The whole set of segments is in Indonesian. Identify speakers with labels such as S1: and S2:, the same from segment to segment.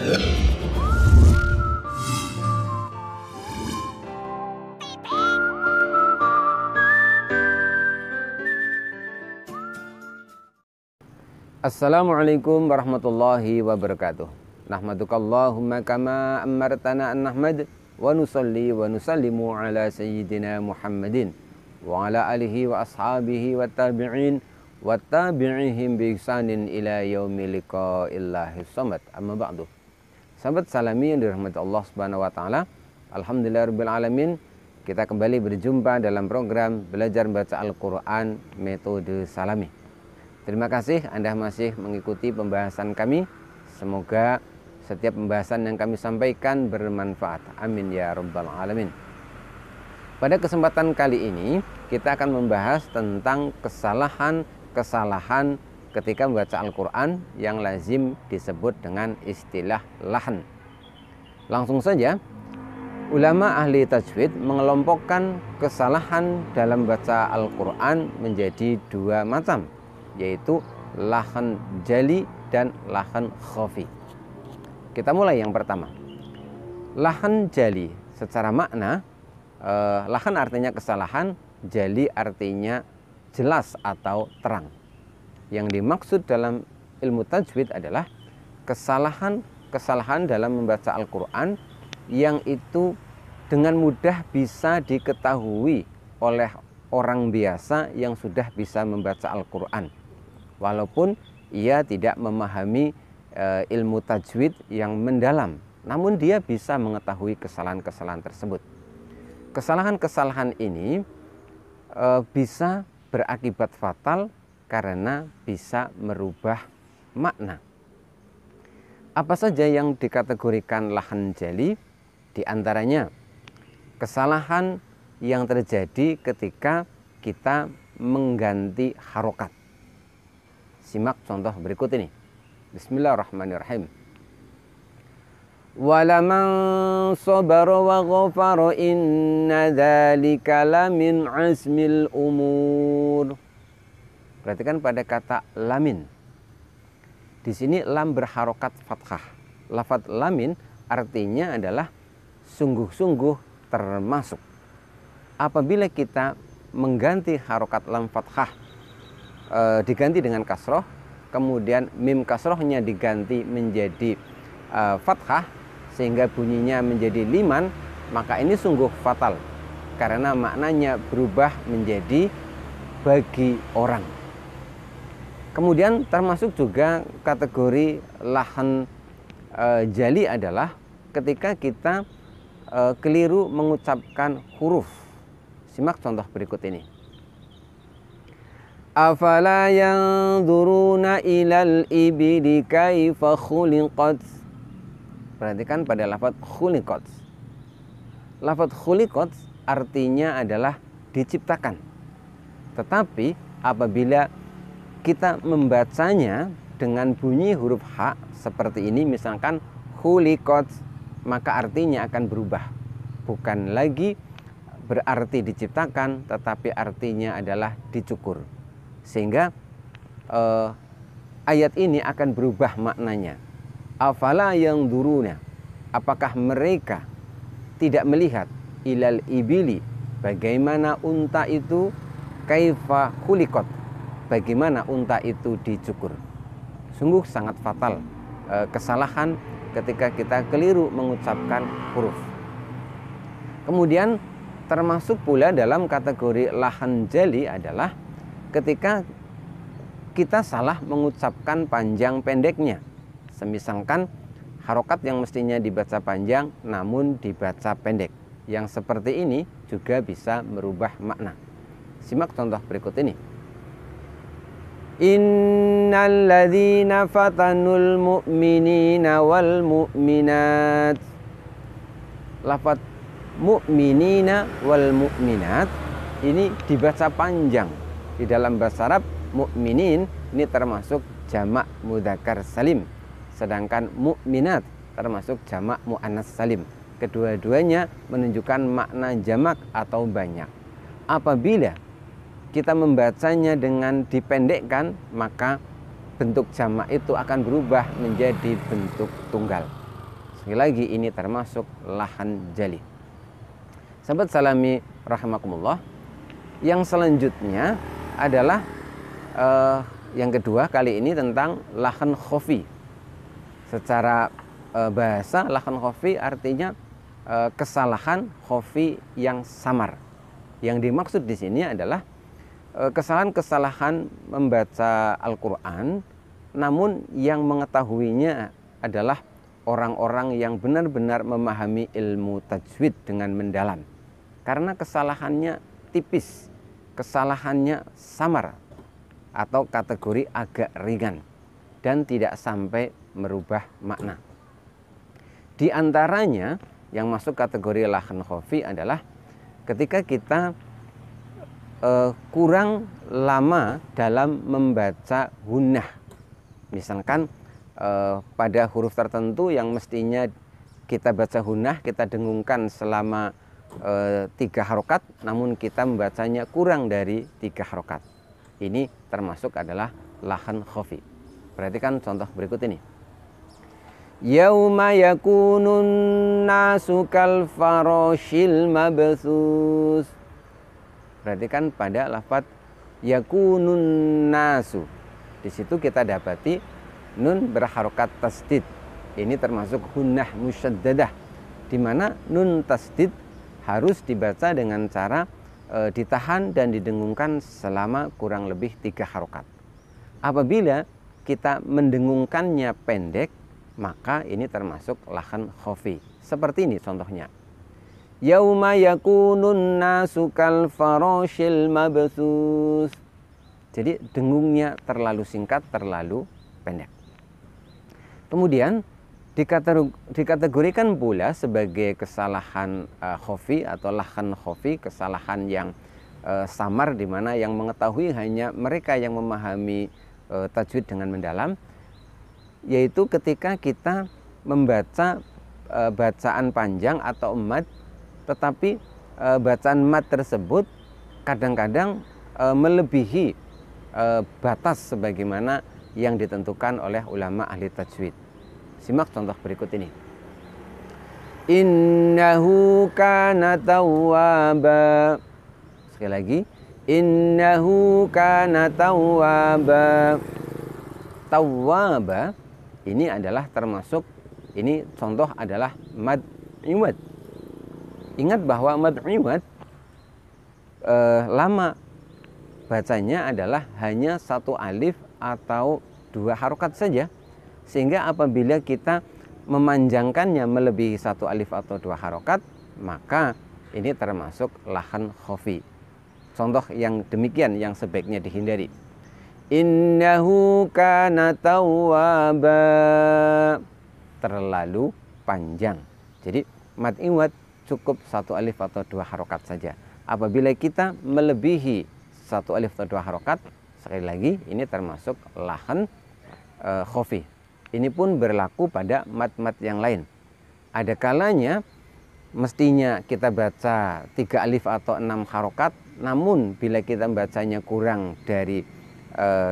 S1: Assalamualaikum warahmatullahi wabarakatuh. Nahmadukallahumma kama amartana an nahmad wa nusalli wa nusallimu ala sayyidina Muhammadin wa ala alihi wa ashabihi wa tabi'in wa tabi'ihim bi ihsanin ila yaumil liqa'illahi samad. Amma ba'du. Sahabat Salami yang dirahmati Allah Subhanahu wa taala, alhamdulillahirabbil alamin, kita kembali berjumpa dalam program belajar baca Al-Qur'an metode Salami. Terima kasih Anda masih mengikuti pembahasan kami. Semoga setiap pembahasan yang kami sampaikan bermanfaat. Amin ya rabbal alamin. Pada kesempatan kali ini kita akan membahas tentang kesalahan ketika membaca Al-Quran yang lazim disebut dengan istilah lahan. Langsung saja, ulama ahli tajwid mengelompokkan kesalahan dalam baca Al-Quran menjadi dua macam, yaitu lahan jali dan lahan khafi. Kita mulai yang pertama. Lahan jali secara makna, lahan artinya kesalahan, jali artinya jelas atau terang. Yang dimaksud dalam ilmu tajwid adalah kesalahan dalam membaca Al-Quran yang itu dengan mudah bisa diketahui oleh orang biasa yang sudah bisa membaca Al-Quran, walaupun ia tidak memahami ilmu tajwid yang mendalam, namun dia bisa mengetahui kesalahan-kesalahan tersebut. Kesalahan-kesalahan ini bisa berakibat fatal karena bisa merubah makna. Apa saja yang dikategorikan lahan jali? Di antaranya kesalahan yang terjadi ketika kita mengganti harokat. Simak contoh berikut ini. Bismillahirrahmanirrahim. Walaman sabara wa ghafara inna dzalika lamin azmil umur. Perhatikan pada kata lamin. Di sini lam berharokat fathah. Lafaz lamin artinya adalah sungguh-sungguh termasuk. Apabila kita mengganti harokat lam fathah diganti dengan kasroh, kemudian mim kasrohnya diganti menjadi fathah sehingga bunyinya menjadi liman, maka ini sungguh fatal karena maknanya berubah menjadi bagi orang. Kemudian termasuk juga kategori lahan jali adalah ketika kita keliru mengucapkan huruf. Simak contoh berikut ini. Afala yanzuruna ilal ibili kaifa khuliqat. Perhatikan pada lafaz khuliqat. Lafaz khuliqat artinya adalah diciptakan. Tetapi apabila kita membacanya dengan bunyi huruf H seperti ini, misalkan khuliqat, maka artinya akan berubah. Bukan lagi berarti diciptakan, tetapi artinya adalah dicukur. Sehingga ayat ini akan berubah maknanya. Afala yang duruna, apakah mereka tidak melihat ilal ibili, bagaimana unta itu, kaifa khuliqat, bagaimana unta itu dicukur. Sungguh sangat fatal kesalahan ketika kita keliru mengucapkan huruf. Kemudian termasuk pula dalam kategori lahan jali adalah ketika kita salah mengucapkan panjang pendeknya. Semisalkan harokat yang mestinya dibaca panjang namun dibaca pendek. Yang seperti ini juga bisa merubah makna. Simak contoh berikut ini. Innal ladzina fatanul mu'minina wal mu'minat. Lafaz mu'minina wal mu'minat ini dibaca panjang. Di dalam bahasa Arab, mukminin ini termasuk jamak mudzakkar salim, sedangkan mukminat termasuk jamak muannas salim. Kedua-duanya menunjukkan makna jamak atau banyak. Apabila kita membacanya dengan dipendekkan, maka bentuk jamak itu akan berubah menjadi bentuk tunggal. Sekali lagi ini termasuk lahan jali. Sahabat salami rahimakumullah. Yang selanjutnya adalah yang kedua kali ini tentang lahan khofi. Secara bahasa lahan khofi artinya kesalahan khofi yang samar. Yang dimaksud di sini adalah kesalahan-kesalahan membaca Al-Quran, namun yang mengetahuinya adalah orang-orang yang benar-benar memahami ilmu tajwid dengan mendalam. Karena kesalahannya tipis, kesalahannya samar, atau kategori agak ringan dan tidak sampai merubah makna. Di antaranya yang masuk kategori lahan khofi adalah ketika kita kurang lama dalam membaca gunnah. Misalkan pada huruf tertentu yang mestinya kita baca gunnah, kita dengungkan selama 3 harokat, namun kita membacanya kurang dari 3 harokat. Ini termasuk adalah lahan khofi. Perhatikan contoh berikut ini. Yauma yakunun nasu kal farashil mabthus. Perhatikan pada lafaz yakunun nasu. Di situ kita dapati nun berharokat tasdid. Ini termasuk gunnah musyaddadah, di mana nun tasdid harus dibaca dengan cara ditahan dan didengungkan selama kurang lebih 3 harokat. Apabila kita mendengungkannya pendek, maka ini termasuk lahan khofi. Seperti ini contohnya. Yauma yakunun nasu kal farashil mabthus. Jadi dengungnya terlalu singkat, terlalu pendek. Kemudian dikategorikan pula sebagai kesalahan khofi atau lahan khofi, kesalahan yang samar, di mana yang mengetahui hanya mereka yang memahami tajwid dengan mendalam, yaitu ketika kita membaca bacaan panjang atau mad, tetapi bacaan mad tersebut kadang-kadang melebihi batas sebagaimana yang ditentukan oleh ulama ahli tajwid. Simak contoh berikut ini. Innahu kana tawwaba. Sekali lagi. Innahu kana tawwaba. Tawwaba ini adalah termasuk, ini contoh adalah mad iwad. Ingat bahwa mad iwad lama bacanya adalah hanya 1 alif atau 2 harokat saja. Sehingga apabila kita memanjangkannya melebihi 1 alif atau 2 harokat, maka ini termasuk lahan khofi. Contoh yang demikian yang sebaiknya dihindari. Innahu kana tawwaba. Terlalu panjang. Jadi mad iwad cukup 1 alif atau 2 harokat saja. Apabila kita melebihi 1 alif atau 2 harokat, sekali lagi ini termasuk lahan khofi. Ini pun berlaku pada mad-mad yang lain. Ada kalanya mestinya kita baca 3 alif atau 6 harokat, namun bila kita membacanya kurang dari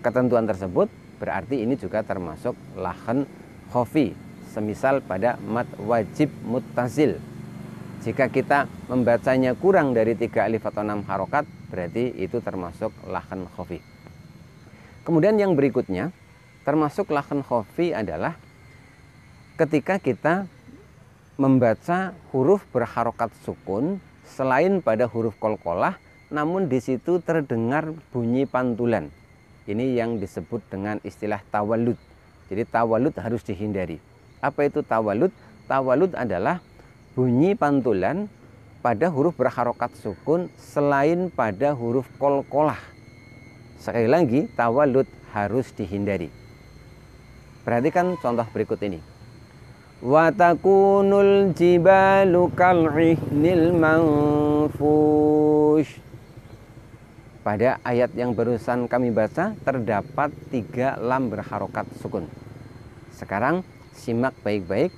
S1: ketentuan tersebut, berarti ini juga termasuk lahan khofi. Semisal pada mad wajib muttasil. Jika kita membacanya kurang dari 3 alif atau 6 harokat, berarti itu termasuk lahan khofi. Kemudian yang berikutnya, termasuk lahan khofi adalah ketika kita membaca huruf berharokat sukun selain pada huruf qalqalah, namun di situ terdengar bunyi pantulan. Ini yang disebut dengan istilah tawallud. Jadi tawallud harus dihindari. Apa itu tawallud? Tawallud adalah bunyi pantulan pada huruf berharokat sukun selain pada huruf qalqalah. Sekali lagi, tawallud harus dihindari. Perhatikan contoh berikut ini. Wa takunul jibalu kal'ihnil manfush. Pada ayat yang barusan kami baca terdapat 3 lam berharokat sukun. Sekarang simak baik-baik.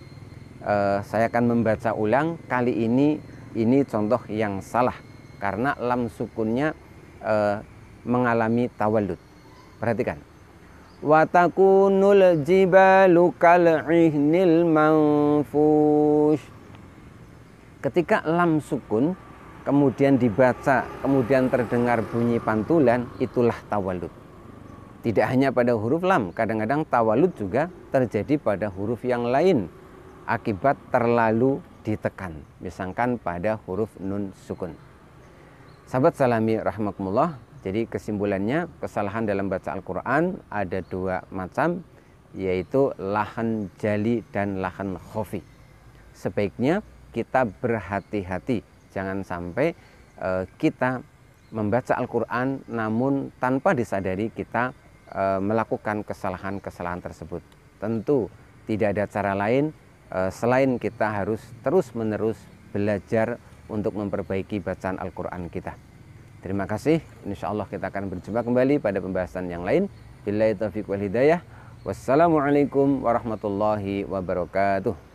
S1: Saya akan membaca ulang. Kali ini contoh yang salah karena lam sukunnya mengalami tawallud. Perhatikan. wa takunul jibalu kal'ihnil manfush. Ketika lam sukun kemudian dibaca, kemudian terdengar bunyi pantulan, itulah tawalud. Tidak hanya pada huruf lam, kadang-kadang tawalud juga terjadi pada huruf yang lain akibat terlalu ditekan, misalkan pada huruf nun sukun. Sahabat salami rahimakumullah, jadi kesimpulannya kesalahan dalam baca Al-Quran ada dua macam, yaitu lahan jali dan lahan khofi. Sebaiknya kita berhati-hati, jangan sampai kita membaca Al-Quran namun tanpa disadari kita melakukan kesalahan-kesalahan tersebut. Tentu tidak ada cara lain selain kita harus terus-menerus belajar untuk memperbaiki bacaan Al-Quran kita. Terima kasih. Insya Allah kita akan berjumpa kembali pada pembahasan yang lain. Billahi taufiq wal hidayah. Wassalamualaikum warahmatullahi wabarakatuh.